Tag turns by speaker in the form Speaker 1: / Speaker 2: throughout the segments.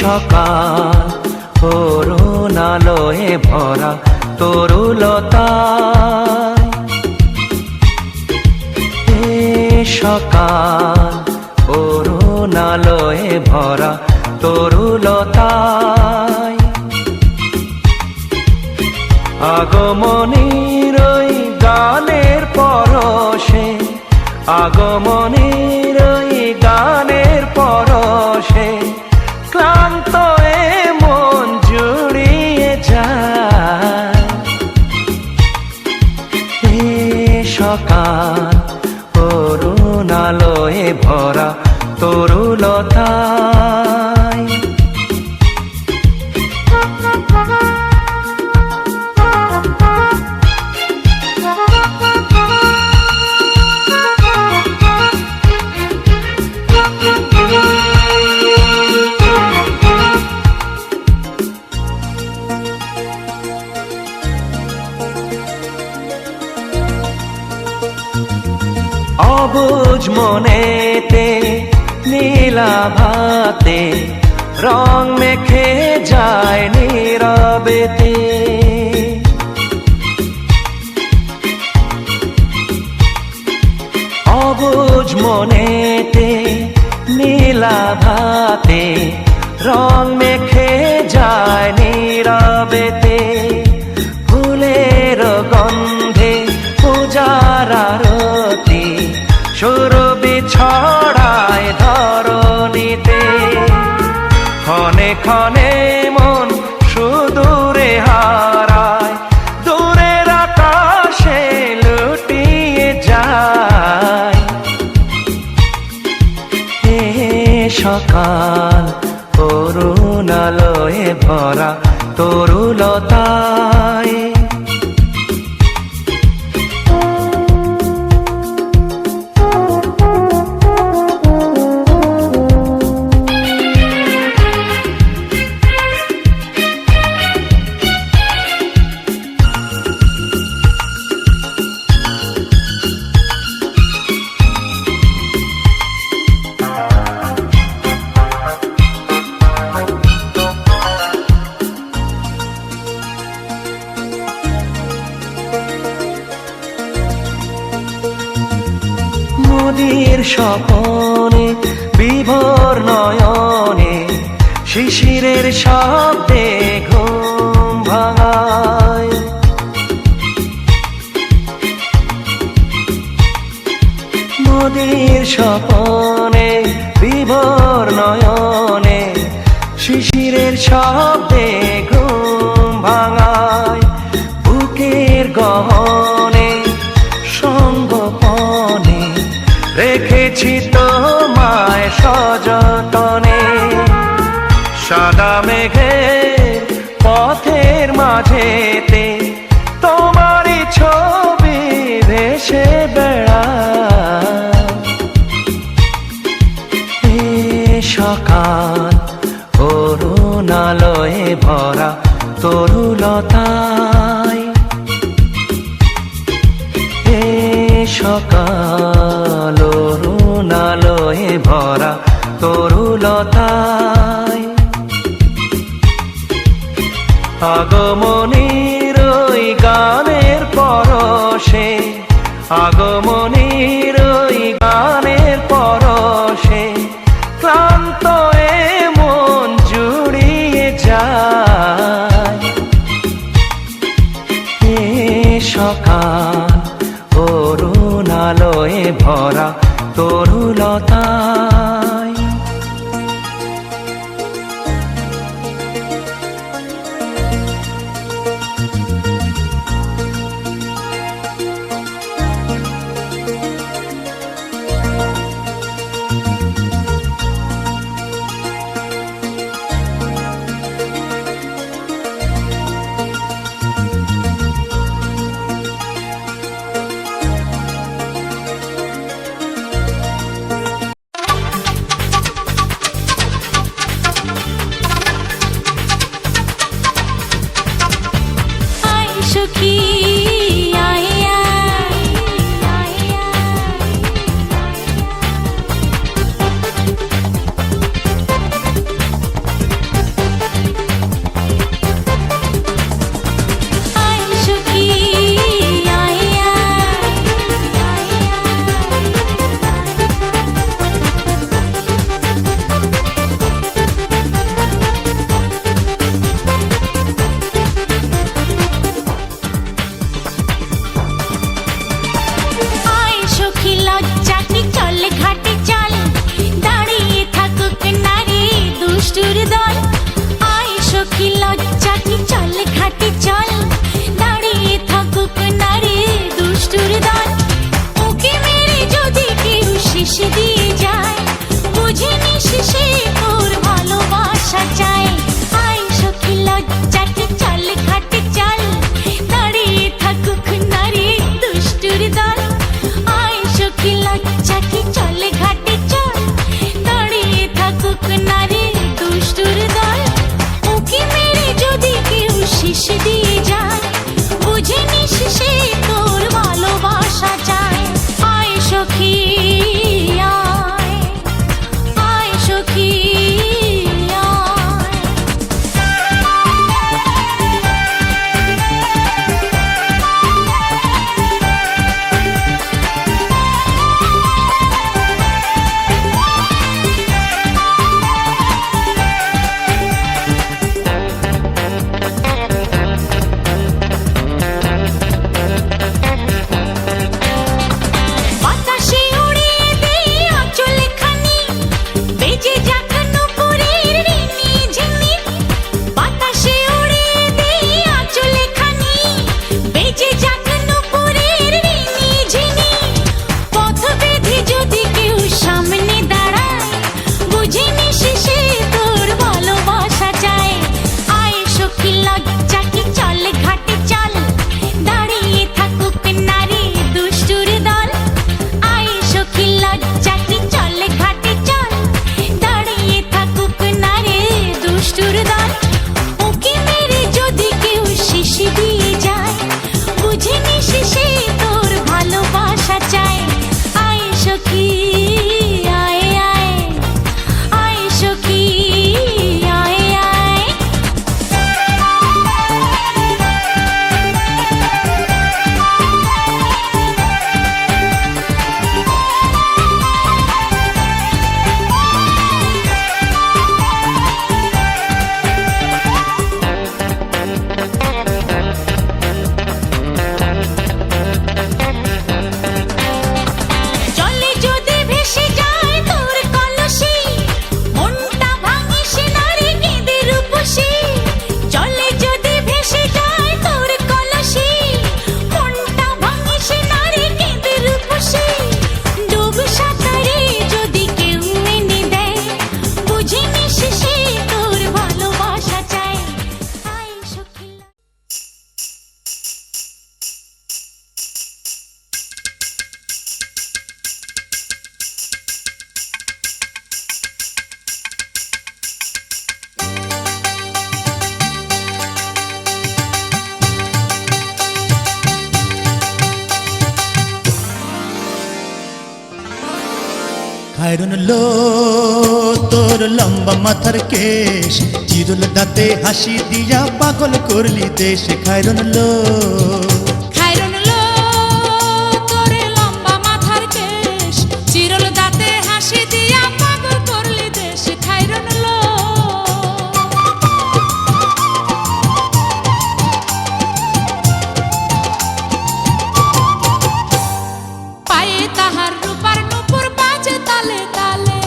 Speaker 1: সকাল অরুণ আলোয় ভরা তরুলতায়, এ সকাল অরুণ আলোয় ভরা তরুলতায়, আগমনীর ওই গানের পরশে, আগমনীর ওই গানের পরশে ক্লান্ত এ মন জুড়িয়ে যায়। এ সকাল অরুণ আলোয় ভরা তরুলতায়, অবুঝ মনেতে নীলাভাতে রং মেখে যায় নীরবেতে, অবুঝ মনেতে নীলাভাতে রং মেখে যায় নীরবেতে, ফুলের গন্ধে পূজার আরতি সুরভি ছড়ায় ধরণীতে, ক্ষণে ক্ষণে মন সুদূরে হারায়, দূরের আকাশে লুটিয়ে যায়। এ সকাল অরুণ আলোয় ভরা তরুলতায়, নদীর স্বপনে বিভোর নয়নে শিশিরের শব্দে ঘুম ভাঙায়, নদীর স্বপনে বিভোর নয়নে শিশিরের শব্দে ঘুম ভাঙায়, বুকের গহনে সঙ্গপনে রেখেছি তোমায় সযতনে, সাদা মেঘের পথের মাঝেতে তোমারই ছবি ভেসে বেড়ায়। এ সকাল অরুণ আলোয় ভরা তরুলতায়, এ সকাল অরুণ আলোয় ভরা তরুলতায়, আগমনীর ওই গানের পরশে, আগমনীর ওই গানের পরশে ক্লান্ত এ মন জুড়িয়ে যায়। এ সকাল অরুণ আলোয় ভরা তরুলতায়,
Speaker 2: বুঝিনি শেষে তোর ভালোবাসা চাই। আয় সখী আয় আয়, আয় সখী আয় আয়। জলে যদি ভেসে যায় তোর কলসি, মনটা ভাঙিস নারী কেঁদে রূপসী। জলে যদি ভেসে যায় তোর কলসি, মনটা ভাঙিস নারী কেঁদে রূপসী। ডুব সাঁতারে যদি কেউ এনে দেয়, বুঝিনি শেষে তোর ভালোবাসা চাই। আয় সখী
Speaker 3: খায়রন লো তোর লম্বা মাথার কেশ, চিরুল দাঁতে হাসি দিয়া পাগল করলি দেশ। খায়রন লো
Speaker 2: খায়রন লো তোর লম্বা মাথার কেশ, চিরল দাঁতে হাসি দিয়া পাগল করলি দেশ। খায়রন লো পায়ে তাহার রূপার নূপুর বাজে তালে তালে,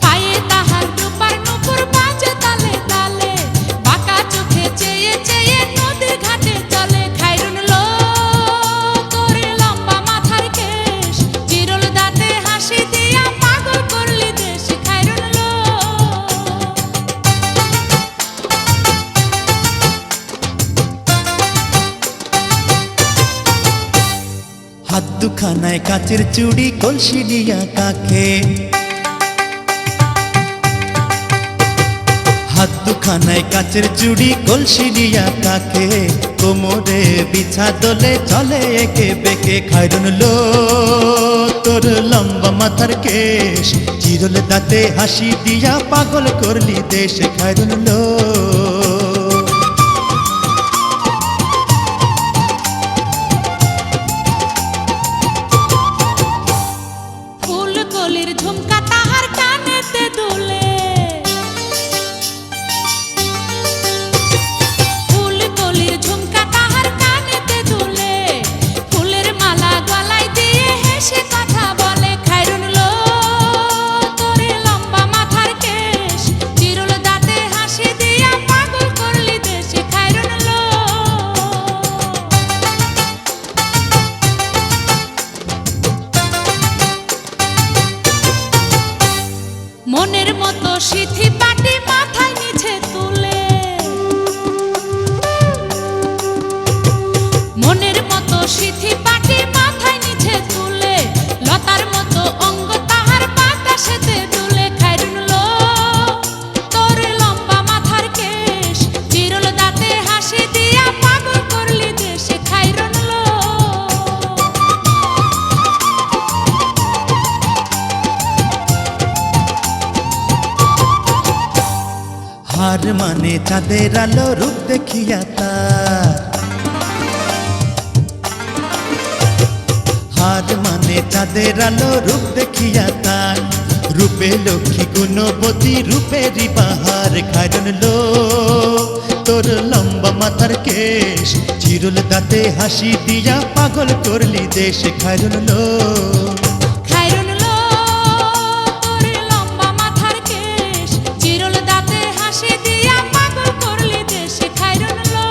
Speaker 2: পায়ে তাহার রূপার নূপুর বাজে তালে তালে। বাঁকা চোখে চেয়ে চেয়ে নদীর ঘাটে চলে। খায়রন লো তোর লম্বা মাথার কেশ, চিরল দাঁতে হাসি দিয়া পাগল করলি দেশ। খায়রন লো
Speaker 3: হাত দুখানায় কাচের চুড়ি, কলসি দিয়া কাকে। হাত দুখানায় কাচের চুড়ি, কলসি দিয়া কাকে। কোমরে বিছা দোলে চলে একে বেঁকে। খায়রন লো তোর লম্বা মাথার কেশ, চিরল দাঁতে হাসি দিয়া পাগল করলি দেশ। খায়রন লো
Speaker 2: ফুল কলির ঝুমকা তাহার কানেতে দুলে, ফুল কলির ঝুমকা তাহার কানেতে দুলে। ফুলের মালা গলায় দিয়ে হেসে কথা বলে। খায়রন লো তোর লম্বা মাথার কেশ, চিরল দাঁতে হাসি দিয়া পাগল করলি দেশ। খায়রন লো মনের মতো সিথি পাটি মাথায় নিচে তুলে, মনের মতো সিথি পাটি মাথায় নিচে তুলে। লতার মতো অঙ্গ তাহার বাতাসেতে দুলে। খায়রন লো তোর লম্বা মাথার কেশ, চিরল দাঁতে হাসি দিয়া পাগল করলি দেশ। খায়রন লো
Speaker 3: হার মানে চাঁদের আলো, রূপ দেখিয়া তার। হার মানে চাঁদের আলো, রূপ দেখিয়া তার। রূপে লক্ষ্মী গুণবতী, রূপেরই বাহার। খায়রন লো তোর লম্বা মাথার কেশ, চিরুল দাঁতে হাসি দিয়া পাগল করলি দেশ। খায়রন লো
Speaker 2: খায়রন লো তোর লম্বা মাথার কেশ, চিরল দাঁতে হাসি দিয়া পাগল করলি দেশ। খায়রন লো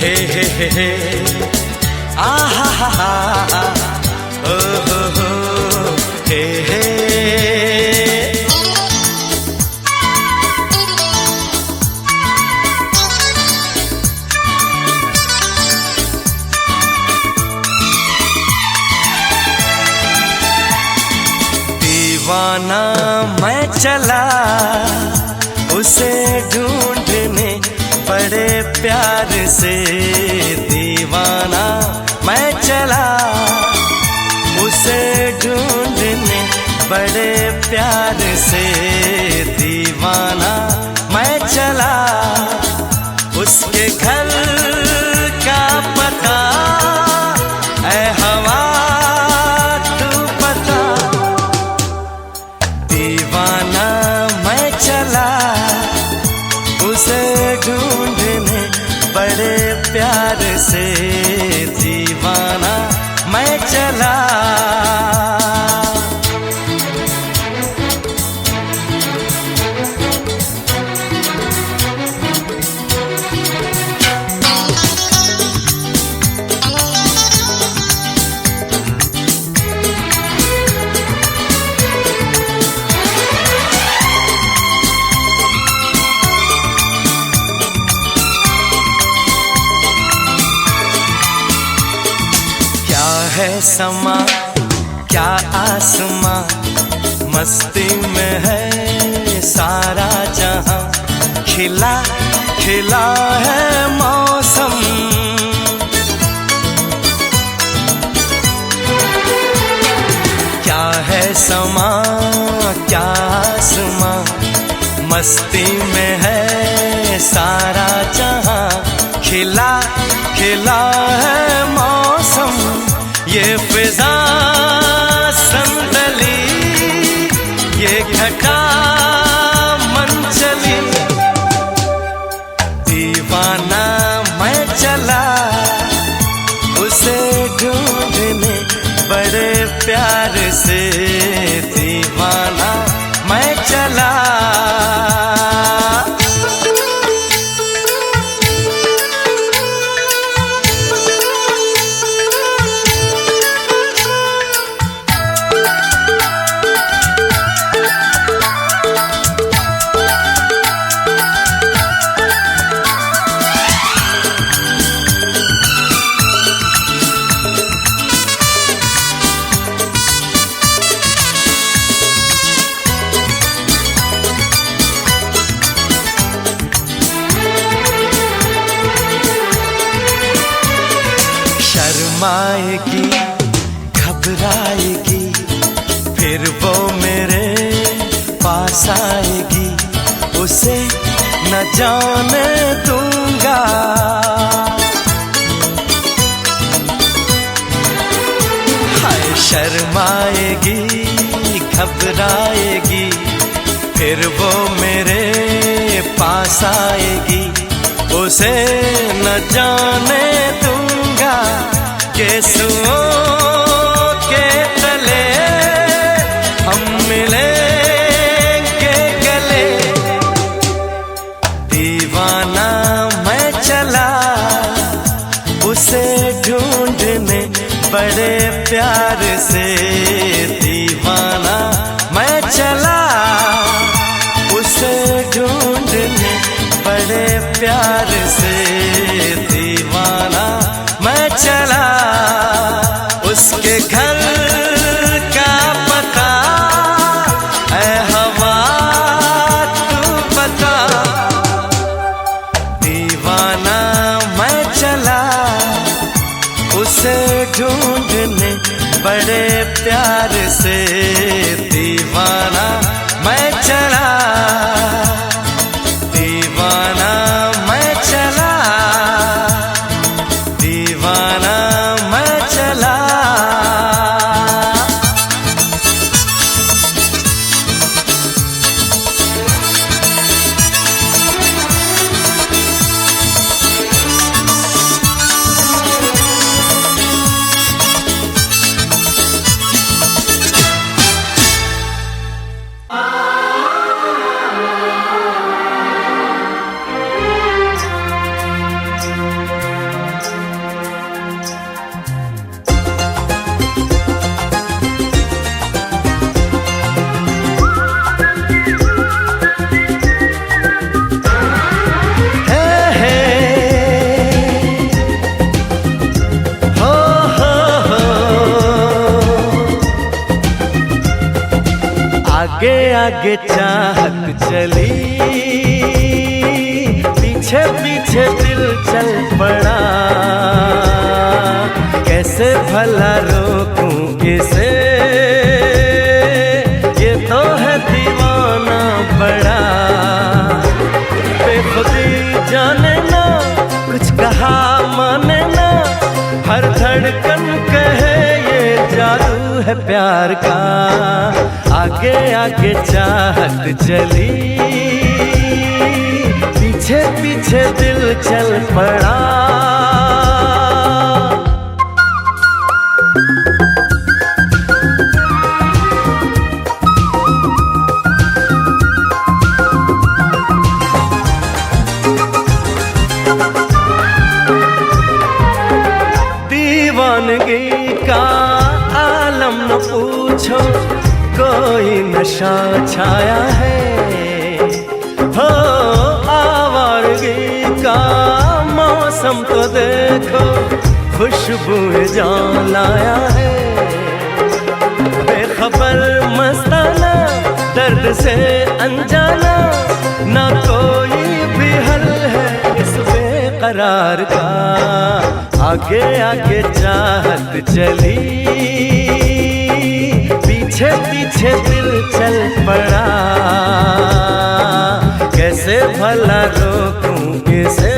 Speaker 1: हे आहा हा हा ओ हो हे दीवाना मैं चला उसे ढूंढने बड़े प्यार से, दीवाना मैं चला उसे ढूंढने बड़े प्यार से, दीवाना मैं चला उसके घर का पता ऐ हवा तू पता, दीवाना मैं चला उसे ढूंढने बड़े प्यार से, दीवाना मैं चला। है समा क्या आसमां, मस्ती में है सारा जहां, खिला खिला है मौसम, क्या है समा क्या आसमां, मस्ती में है सारा जहां, खिला खिला है मौसम, ये फिजा संदली ये घटा मंचली, दीवाना मैं चला उसे ढूंढने बड़े प्यार से, दीवाना मैं चला। शर्माएगी घबराएगी फिर वो मेरे पास आएगी, उसे न जाने दूंगा, हाय शर्माएगी घबराएगी फिर वो मेरे पास आएगी, उसे न जाने दूंगा, केसुओं के तले हम मिलेंगे गले, दीवाना मैं चला उसे ढूंढने बड़े प्यार से, दीवाना मैं चला उसे ढूंढने बड़े प्यार से, दीवाना मैं चला। आगे चाहत चली, पीछे पीछे दिल चल पड़ा। कैसे भला रोकूं इसे, ये तो है दीवाना बड़ा। बेखुदी जाने ना, कुछ कहा माने ना, हर धड़कन कहे ये जादू है प्यार का। आगे आगे चाहत चली, पीछे पीछे दिल चल पड़ा। दीवानगी का आलम न पूछो, कोई नशा छाया है। हो आवारगी का मौसम तो देखो, खुशबू जान लाया है। बेखबर मस्ताना, दर्द से अनजाना, ना कोई भी हल है इस बेकरार का। आगे आगे चाहत चली, पीछे पीछे दिल चल पड़ा। कैसे भला रोकूं इसे,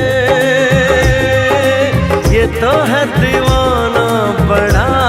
Speaker 1: ये तो है दीवाना बड़ा।